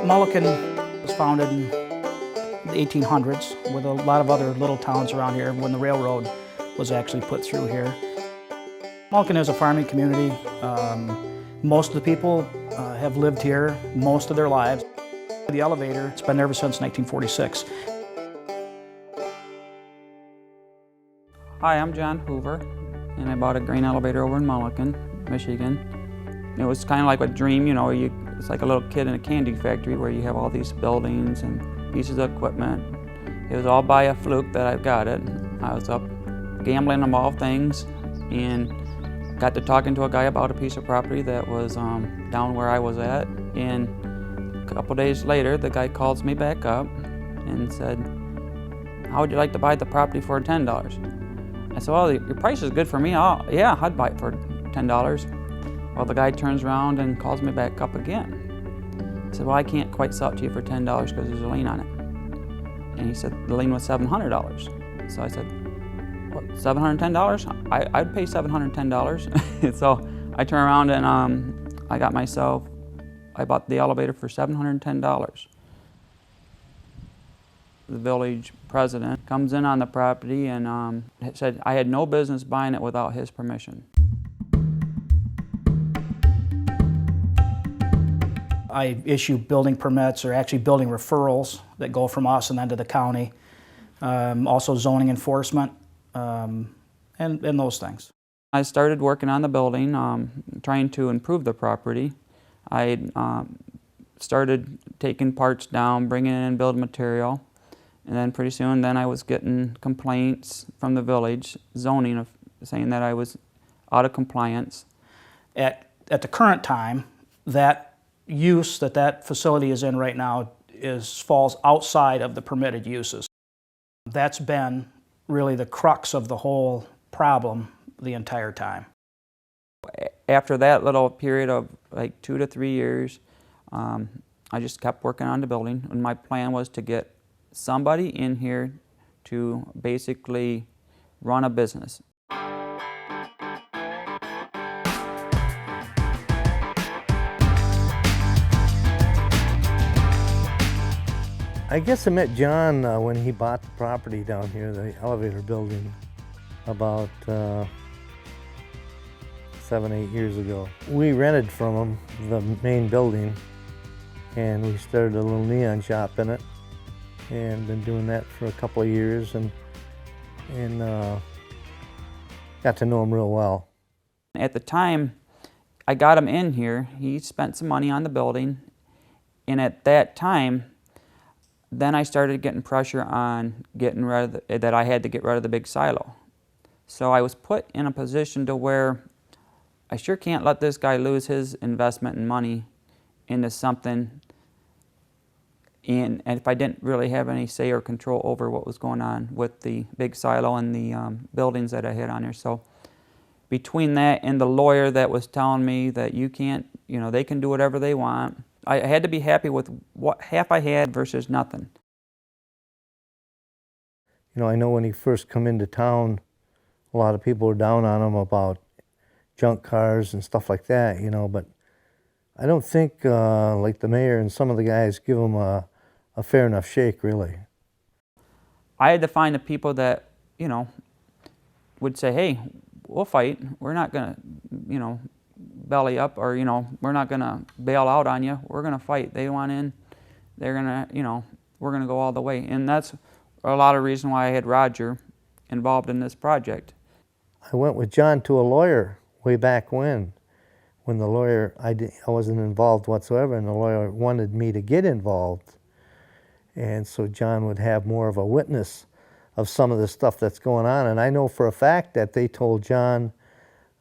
Mulliken was founded in the 1800s with a lot of other little towns around here when the railroad was actually put through here. Mulliken is a farming community. Most of the people have lived here most of their lives. The elevator, it's been there ever since 1946. Hi, I'm John Hoover, and I bought a grain elevator over in Mulliken, Michigan. It was kind of like a dream, you know, it's like a little kid in a candy factory where you have all these buildings and pieces of equipment. It was all by a fluke that I got it. I was up gambling on all things and got to talking to a guy about a piece of property that was down where I was at. And a couple days later, the guy calls me back up and said, "How would you like to buy the property for $10? I said, "Well, your price is good for me. Yeah, I'd buy it for $10. Well, the guy turns around and calls me back up again. He said, "Well, I can't quite sell it to you for $10 because there's a lien on it." And he said the lien was $700. So I said, "What, $710? I'd pay $710. So I turned around and I bought the elevator for $710. The village president comes in on the property and said I had no business buying it without his permission. I issue building permits, or actually building referrals that go from us and then to the county. Also zoning enforcement and those things. I started working on the building, trying to improve the property. I started taking parts down, bringing in build material. And then pretty soon, I was getting complaints from the village zoning saying that I was out of compliance. At the current time, that use that facility is in right now falls outside of the permitted uses. That's been really the crux of the whole problem the entire time. After that little period of like 2 to 3 years, I just kept working on the building, and my plan was to get somebody in here to basically run a business. I guess I met John when he bought the property down here, the elevator building, about 7, 8 years ago. We rented from him the main building, and we started a little neon shop in it, and been doing that for a couple of years, and got to know him real well. At the time I got him in here, he spent some money on the building, and at that time, then I started getting pressure on that I had to get rid of the big silo. So I was put in a position to where I sure can't let this guy lose his investment and money into something, and if I didn't really have any say or control over what was going on with the big silo and the buildings that I had on here. So between that and the lawyer that was telling me that you can't, you know, they can do whatever they want, I had to be happy with what half I had versus nothing. You know, I know when he first come into town, a lot of people were down on him about junk cars and stuff like that, you know, but I don't think like the mayor and some of the guys give him a fair enough shake, really. I had to find the people that, you know, would say, "Hey, we'll fight. We're not going to, you know, belly up, or, you know, we're not going to bail out on you. We're going to fight. They want in. They're going to, you know, we're going to go all the way." And that's a lot of reason why I had Roger involved in this project. I went with John to a lawyer way back when the lawyer, I wasn't involved whatsoever, and the lawyer wanted me to get involved. And so John would have more of a witness of some of the stuff that's going on. And I know for a fact that they told John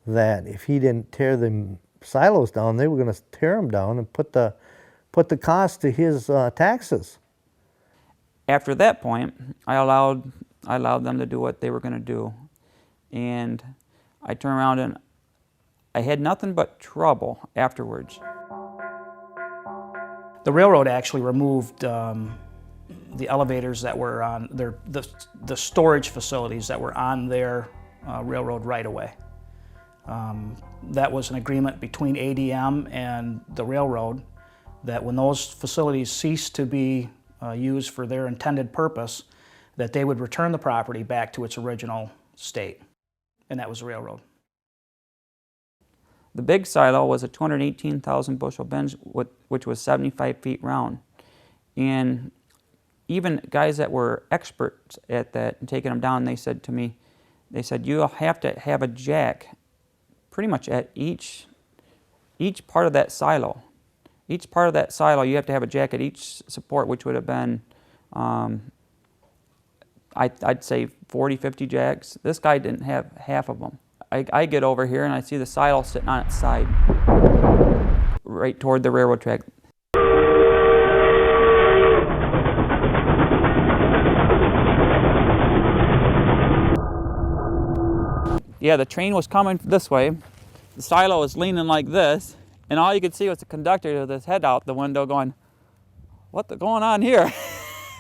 that if he didn't tear the silos down, they were going to tear them down and put the cost to his taxes. After that point, I allowed them to do what they were going to do. And I turned around and I had nothing but trouble afterwards. The railroad actually removed the elevators that were on the storage facilities that were on their railroad right-of-way. That was an agreement between ADM and the railroad that when those facilities ceased to be used for their intended purpose, that they would return the property back to its original state, and that was the railroad. The big silo was a 218,000 bushel bin, which was 75 feet round. And even guys that were experts at that and taking them down, they said to me, they said, you'll have to have a jack pretty much at each part of that silo. Each part of that silo, you have to have a jack at each support, which would have been, I'd say 40, 50 jacks. This guy didn't have half of them. I get over here and I see the silo sitting on its side, right toward the railroad track. Yeah, the train was coming this way. The silo was leaning like this, and all you could see was the conductor with his head out the window going, "What's going on here?"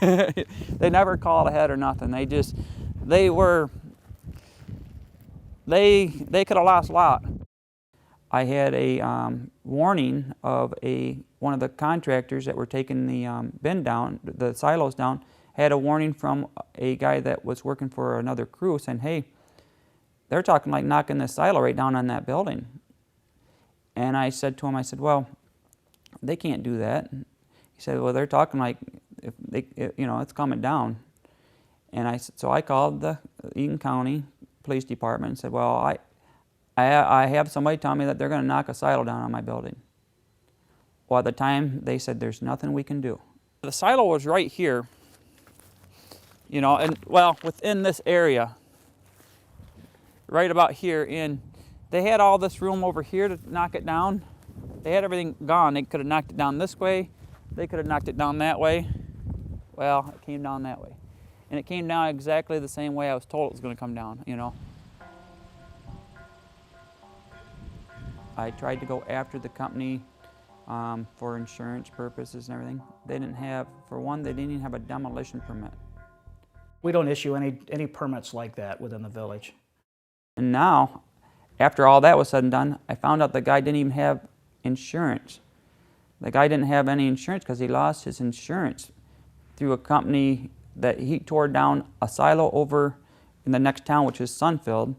They never called ahead or nothing. They could have lost a lot. I had a warning of one of the contractors that were taking the bin down, the silos down, had a warning from a guy that was working for another crew saying, "Hey, they're talking like knocking this silo right down on that building." And I said to him, I said, "Well, they can't do that." He said, "Well, they're talking like it's coming down." And so I called the Eaton County Police Department and said, "Well, I have somebody tell me that they're going to knock a silo down on my building." Well, at the time, they said, "There's nothing we can do." The silo was right here, and well, within this area, right about here, and they had all this room over here to knock it down. They had everything gone. They could have knocked it down this way. They could have knocked it down that way. Well, it came down that way. And it came down exactly the same way I was told it was going to come down, I tried to go after the company for insurance purposes and everything. They didn't have, for one, they didn't even have a demolition permit. We don't issue any permits like that within the village. And now, after all that was said and done, I found out the guy didn't even have insurance. The guy didn't have any insurance because he lost his insurance through a company that he tore down a silo over in the next town, which is Sunfield,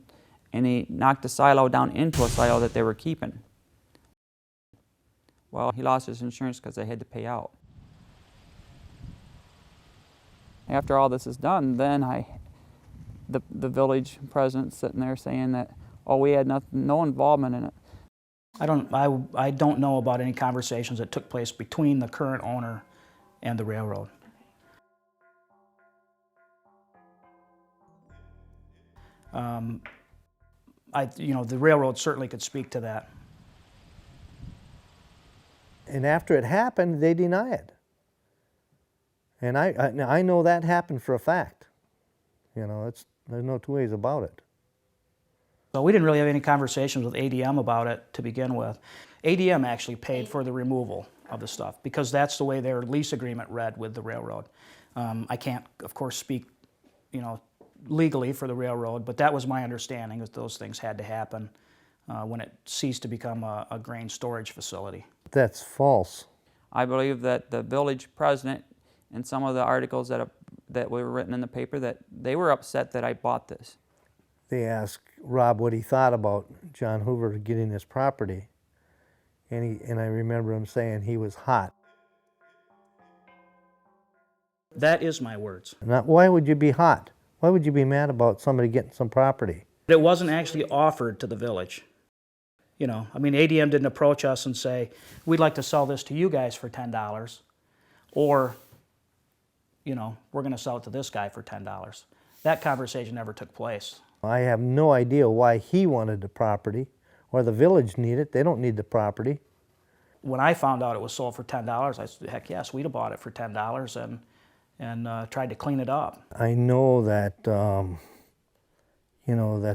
and he knocked the silo down into a silo that they were keeping. Well, he lost his insurance because they had to pay out. After all this is done, then the village president's sitting there saying that, "Oh, we had no involvement in it." I don't know about any conversations that took place between the current owner and the railroad. The railroad certainly could speak to that. And after it happened, they deny it. And I know that happened for a fact. There's no two ways about it. So we didn't really have any conversations with ADM about it to begin with. ADM actually paid for the removal of the stuff because that's the way their lease agreement read with the railroad. I can't, of course, speak, legally for the railroad, but that was my understanding, that those things had to happen when it ceased to become a grain storage facility. That's false. I believe that the village president and some of the articles that were written in the paper, that they were upset that I bought this. They asked Rob what he thought about John Hoover getting this property, and I remember him saying he was hot. That is my words. Now, why would you be hot? Why would you be mad about somebody getting some property? It wasn't actually offered to the village. ADM didn't approach us and say, "We'd like to sell this to you guys for $10, or, we're going to sell it to this guy for $10. That conversation never took place. I have no idea why he wanted the property, or the village need it. They don't need the property. When I found out it was sold for $10, I said, "Heck yes, we'd have bought it for $10 and tried to clean it up." I know that, that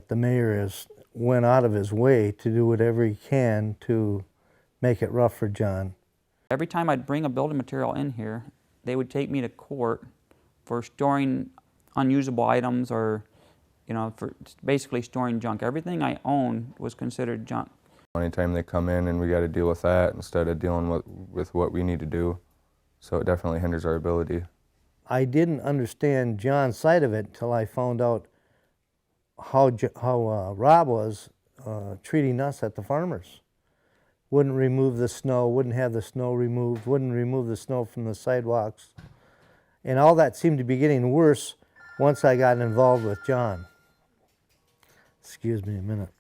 the mayor went out of his way to do whatever he can to make it rough for John. Every time I'd bring a building material in here, they would take me to court for storing unusable items or, for basically storing junk. Everything I owned was considered junk. Anytime they come in and we got to deal with that instead of dealing with what we need to do. So it definitely hinders our ability. I didn't understand John's side of it till I found out how Rob was treating us at the farmers. Wouldn't remove the snow, wouldn't have the snow removed, wouldn't remove the snow from the sidewalks. And all that seemed to be getting worse once I got involved with John. Excuse me a minute.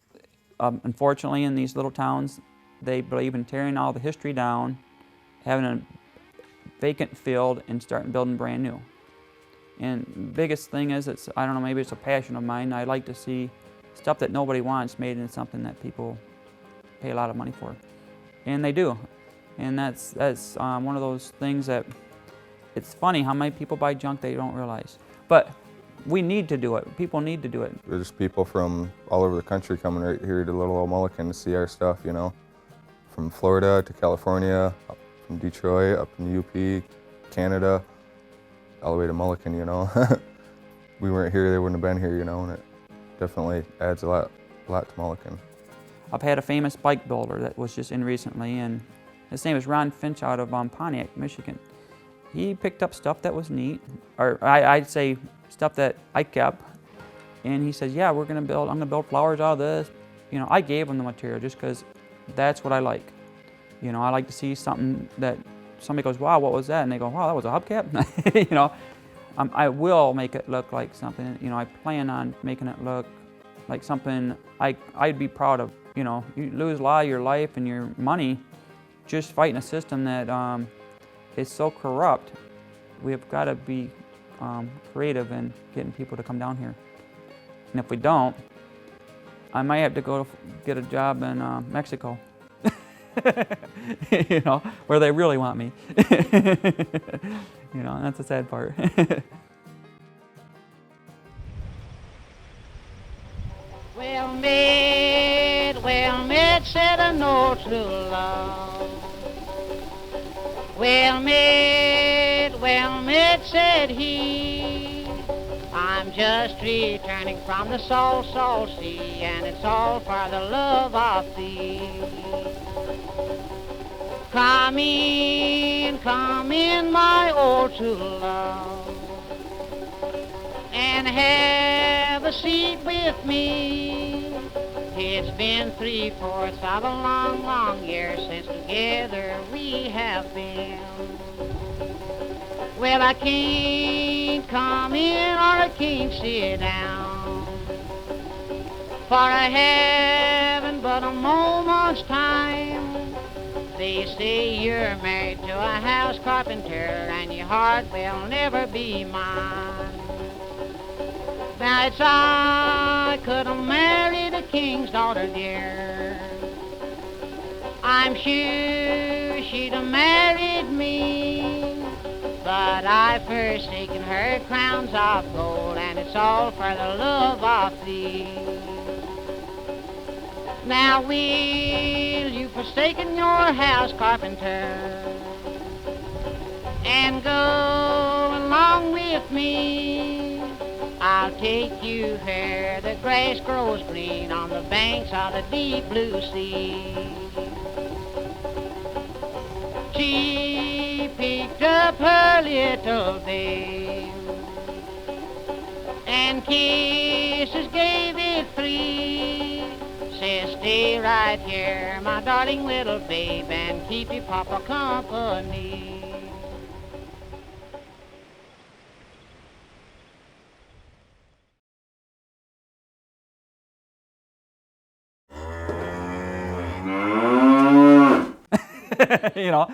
Unfortunately, in these little towns, they believe in tearing all the history down, having a vacant field, and starting building brand new. And the biggest thing is, I don't know, maybe it's a passion of mine. I like to see stuff that nobody wants made into something that people pay a lot of money for. And they do. And that's one of those things that, it's funny how many people buy junk they don't realize. But we need to do it. People need to do it. There's people from all over the country coming right here to Little Old Mulliken to see our stuff, you know. From Florida to California, up from Detroit, up in UP, Canada, all the way to Mulliken, you know. We weren't here, they wouldn't have been here, you know, and it definitely adds a lot to Mulliken. I've had a famous bike builder that was just in recently, and his name is Ron Finch out of Pontiac, Michigan. He picked up stuff that was neat, or I'd say stuff that I kept, and he says, yeah, I'm gonna build flowers out of this. You know, I gave him the material just because that's what I like. You know, I like to see something that somebody goes, wow, what was that? And they go, wow, that was a hubcap? You know, I will make it look like something, you know, I plan on making it look like something I'd be proud of. You know, you lose a lot of your life and your money just fighting a system that is so corrupt. We've got to be creative in getting people to come down here. And if we don't, I might have to go get a job in Mexico. You know, where they really want me. You know, that's the sad part. Well met, said I know true love. Well met, said he. I'm just returning from the salt sea, and it's all for the love of thee. Come in, my old true love, and have a seat with me. It's been 3/4 of a long, long year since together we have been. Well, I can't come in or I can't sit down, for I haven't but a moment's time. They say you're married to a house carpenter and your heart will never be mine. Now it's I could have married a king's daughter, dear. I'm sure she'd have married me, but I've forsaken her crowns of gold, and it's all for the love of thee. Now will you forsaken your house carpenter and go along with me? I'll take you where the grass grows green on the banks of the deep blue sea. She picked up her little babe and kisses gave it 3. Says, stay right here, my darling little babe, and keep your papa company. You know,